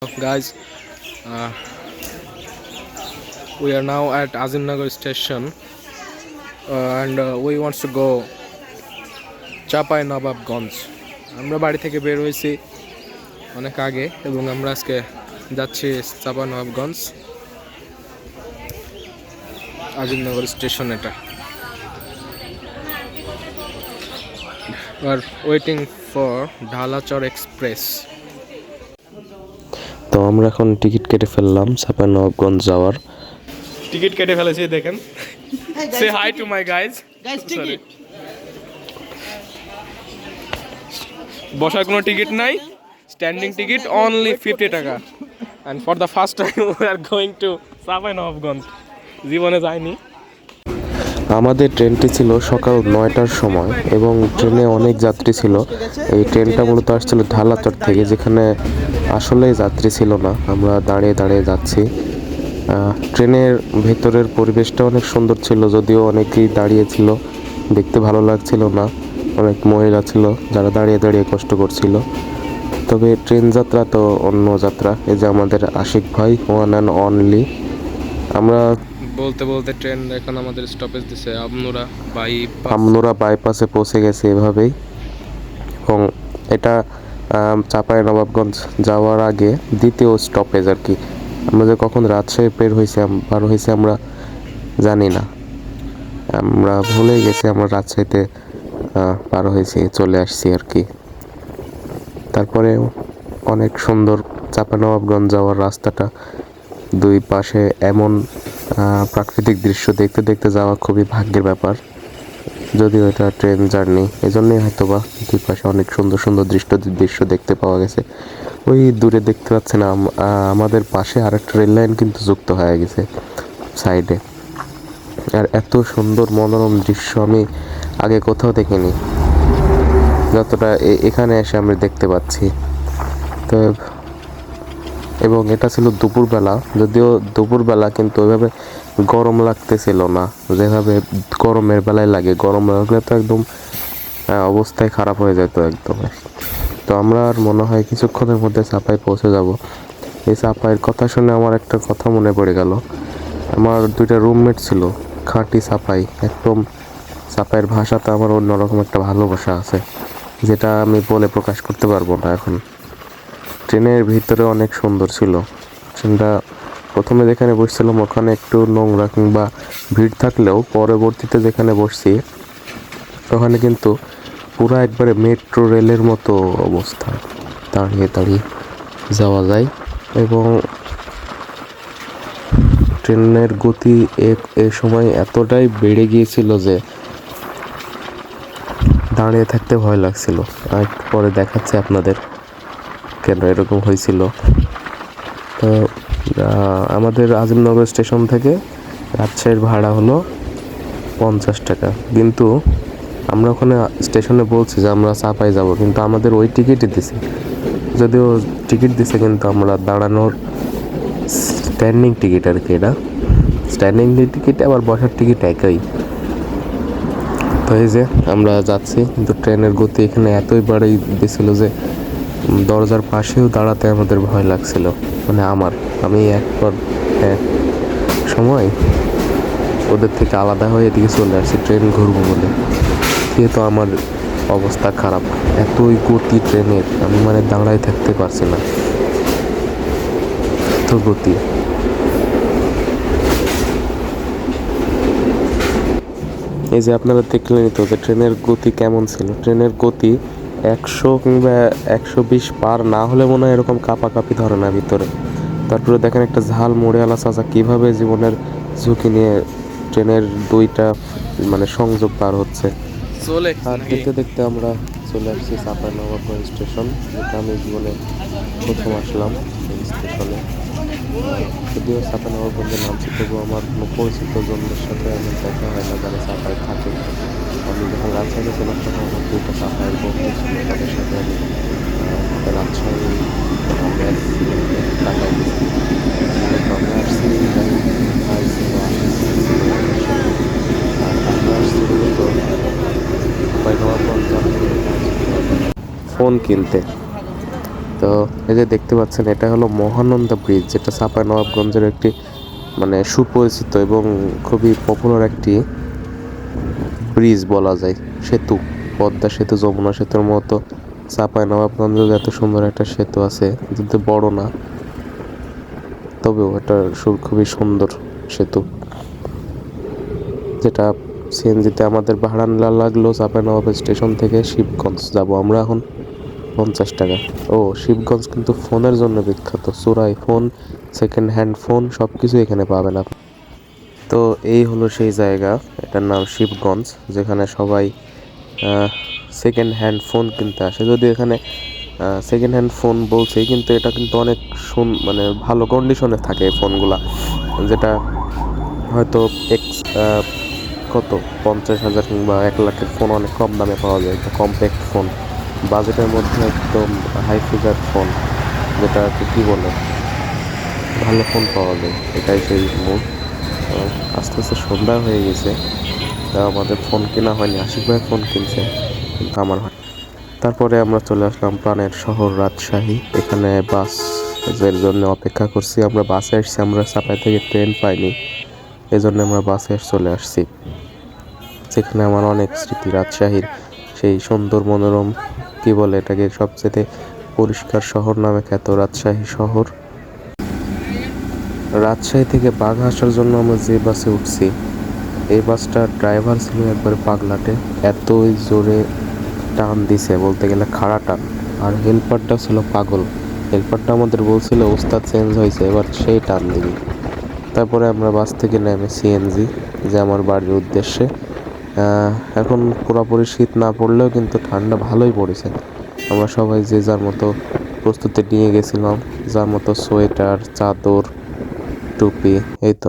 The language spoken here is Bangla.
Guys, uh, we are now at Azimnagar station and we want to go Chapai Nawabganj. আমরা বাড়ি থেকে বের হয়েছি অনেক আগে এবং আমরা আজকে যাচ্ছি চাপাই নবাবগঞ্জ আজিমনগর স্টেশন। এটা আর ওয়েটিং ফর ঢালাচর এক্সপ্রেস। তো আমরা এখন টিকিট কেটে ফেললাম চাঁপাইনবাবগঞ্জ যাওয়ার। টিকিট কেটে ফেলেছি, দেখেন। Say hi to my guys. Ticket বসার কোনো টিকিট নাই, স্ট্যান্ডিং টিকিট অনলি 50 টাকা। And for the first time we are going to Chapainawabganj. জীবনে যাইনি। আমাদের ট্রেনটি ছিল সকাল 9টার সময় এবং ট্রেনে অনেক যাত্রী ছিল। এই ট্রেনটা মূলত আসছিল ঢালাচর থেকে, যেখানে আসলেই যাত্রী ছিল না। আমরা দাঁড়িয়ে দাঁড়িয়ে যাচ্ছি। ট্রেনের ভেতরের পরিবেশটা অনেক সুন্দর ছিল, যদিও অনেকেই দাঁড়িয়ে ছিল, দেখতে ভালো লাগছিল না। অনেক মহিলা ছিল যারা দাঁড়িয়ে দাঁড়িয়ে কষ্ট করছিল। তবে ট্রেন যাত্রা তো অন্য যাত্রা। এই যে আমাদের আশিক ভাই, ওয়ান অ্যান্ড অনলি। আমরা বলতে বলতে ট্রেন এখন আমাদের স্টপেজ দিছে আমনুরা বাইপাসে পৌঁছে গেছে এভাবেই। এবং এটা চাঁপাইনবাবগঞ্জ যাওয়ার আগে দ্বিতীয় স্টপেজ আর কি। আমরা যে কখন রাজশাহী পার হয়েছি আমরা জানি না, আমরা ভুলেই গেছি আমরা রাজশাহীতে পার হয়েছি, চলে আসছি আর কি। তারপরে অনেক সুন্দর চাঁপাইনবাবগঞ্জ যাওয়ার রাস্তাটা, দুই পাশে এমন প্রাকৃতিক দৃশ্য দেখতে দেখতে যাওয়া খুবই ভাগ্যের ব্যাপার। যদিও এটা ট্রেন জার্নি, এই জন্যই হয়তো বা দুই পাশে অনেক সুন্দর সুন্দর দৃশ্য দেখতে পাওয়া গেছে। ওই দূরে দেখতে পাচ্ছেন আমাদের পাশে আরেকটা রেল লাইন কিন্তু যুক্ত হয়ে গেছে সাইডে। আর এত সুন্দর মনোরম দৃশ্য আমি আগে কোথাও দেখিনি যতটা এখানে এসে আমি দেখতে পাচ্ছি। তো এবং এটা ছিল দুপুরবেলা, যদিও দুপুরবেলা কিন্তু ওইভাবে গরম লাগতেছিল না যেভাবে গরমের বেলায় লাগে। গরম লাগলে তো একদম অবস্থায় খারাপ হয়ে যেত একদম। তো আমরা আর মনে হয় কিছুক্ষণের মধ্যে চাপাই পৌঁছে যাব। এই চাপাইয়ের কথা শুনে আমার একটা কথা মনে পড়ে গেল। আমার দুইটা রুমমেট ছিল খাঁটি চাপাই, একদম চাপাইয়ের ভাষাতে আমার অন্যরকম একটা ভালোবাসা আছে, যেটা আমি বলে প্রকাশ করতে পারবো না এখন। ট্রেনের ভিতরে অনেক সুন্দর ছিল ট্রেনটা। প্রথমে যেখানে বসছিলাম ওখানে একটু নোংরা কিংবা ভিড় থাকলেও পরবর্তীতে যেখানে বসছি ওখানে কিন্তু পুরো একবারে মেট্রো রেলের মতো অবস্থা, দাঁড়িয়ে দাঁড়িয়ে যাওয়া যায়। এবং ট্রেনের গতি এ সময় এতটাই বেড়ে গিয়েছিল যে দাঁড়িয়ে থাকতে ভয় লাগছিল। আর পরে দেখাচ্ছে আপনাদের কেন এরকম হয়েছিল। তো আমাদের আজিমনগর স্টেশন থেকে রাজশাহীর ভাড়া হলো 50 টাকা, কিন্তু আমরা ওখানে স্টেশনে বলছি যে আমরা চাপাই যাব, কিন্তু আমাদের ওই টিকিটই দিছে। যদিও টিকিট দিছে কিন্তু আমরা দাঁড়ানোর স্ট্যান্ডিং টিকিট আর কি, এটা স্ট্যান্ডিং টিকিট আবার বসার টিকিট একই। তো এই যে আমরা যাচ্ছি, কিন্তু ট্রেনের গতি এখানে এতই বাড়িয়ে দিয়েছিল যে দরজার পাশেও দাঁড়াতে আমাদের ভয় লাগছিল। মানে আমি একবার এক সময় ওদের থেকে আলাদা হয়ে এদিকে চলে আসছি ট্রেন ঘুরবো বলে। তো আমার অবস্থা খারাপ, এতই গতি ট্রেনের, আমি মানে দাঁড়ায় থাকতে পারছি না, এত গতি। এই যে আপনারা দেখলেনই তো যে ট্রেনের গতি কেমন ছিল। ট্রেনের গতি 100 কিংবা 120 পার না হলে মনে হয় এরকম কাঁপাকাঁপি ধরে না ভিতরে। তারপরে দেখেন একটা ঝাল মোড়েওয়ালা চাচা কীভাবে জীবনের ঝুঁকি নিয়ে ট্রেনের দুইটা মানে সংযোগ পার হচ্ছে। আর দেখতে দেখতে আমরা চলে আসছি চাঁপাইনবাবগঞ্জ স্টেশন, যেটা আমি জীবনে প্রথম আসলাম এই স্টেশনে। যদিও চাঁপাইনবাবগঞ্জে নামছি, তবুও আমার কোনো পরিচিত জনদের সাথে আমার দেখা হয় না যারা চাঁপাই থাকে। আমি যখন রাজশাহীতে ছিলাম তখন আমার দুইটা চাঁপাইয়ের বন্ধু ছিল, তাদের সাথে আমি রাজশাহী টাকায় গেছি। আমরা আসছি আর আমরা আসছি মূলত চাঁপাইনবাবগঞ্জ ফোন কিনতে। তো এই যে দেখতে পাচ্ছেন, এটা হলো মহানন্দা ব্রিজ, যেটা চাঁপাইনবাবগঞ্জের একটি মানে সুপরিচিত এবং খুবই পপুলার একটি ব্রিজ বলা যায়, সেতু। পদ্মা সেতু, যমুনা সেতুর মতো চাঁপাইনবাবগঞ্জে এত সুন্দর একটা সেতু আছে, যদি বড় না তবেও এটা খুবই সুন্দর সেতু, যেটা সিএনজিতে আমাদের ভাড়া লাগলো চাঁপাইনবাব স্টেশন থেকে শিবগঞ্জ যাব আমরা এখন 50 টাকা। ও, শিবগঞ্জ কিন্তু ফোনের জন্য বিখ্যাত, চোরাই ফোন, সেকেন্ড হ্যান্ড ফোন সব কিছু এখানে পাবেন আপনি। তো এই হলো সেই জায়গা, এটার নাম শিবগঞ্জ, যেখানে সবাই সেকেন্ড হ্যান্ড ফোন কিনতে আসে। যদি এখানে সেকেন্ড হ্যান্ড ফোন বলছেই, কিন্তু এটা কিন্তু অনেক মানে ভালো কন্ডিশনে থাকে এই ফোনগুলা, যেটা হয়তো কত 50,000 কিংবা 1 লাখের ফোন অনেক কম দামে পাওয়া যায়। একটা কম্প্যাক্ট ফোন, বাজেটের মধ্যে একদম হাই ফিগার ফোন, যেটা কী বলে ভালো ফোন পাওয়া যায়, এটাই সেই মূল। আস্তে আস্তে সন্ধ্যা হয়ে গেছে, তা আমাদের ফোন কেনা হয়নি, আশিক ভাই ফোন কিনছে কিন্তু আমার হয়। তারপরে আমরা চলে আসলাম প্রাণের শহর রাজশাহী। এখানে বাসের জন্য অপেক্ষা করছি, আমরা বাসে আসছি, আমরা চাপাই থেকে ট্রেন পাইনি, এই জন্য আমরা বাসে চলে আসছি। যেখানে আমার অনেক স্মৃতি রাজশাহীর, সেই সুন্দর মনোরম, কি বলে এটাকে, সবচেয়ে পরিষ্কার শহর নামে খ্যাত রাজশাহী শহর। রাজশাহী থেকে বাঘা আসার জন্য আমরা যে বাসে উঠছি, এই বাসটার ড্রাইভার ছিল একবারে পাগলাটে, এতই জোরে টান দিছে বলতে গেলে খাড়া টান। আর হেল্পারটা ছিল পাগল, হেল্পারটা আমাদের বলছিল ওস্তাদ চেঞ্জ হয়েছে, এবার সেই টান দিবি। তারপরে আমরা বাস থেকে নেমে সিএনজি, যে আমার বাড়ির উদ্দেশ্যে। এখন পুরোপুরি শীত না পড়লেও কিন্তু ঠান্ডা ভালোই পড়েছে। আমরা সবাই যে যার মতো প্রস্তুতি নিয়ে গেছিলাম, যার মতো সোয়েটার, চাদর, টুপি, এই তো।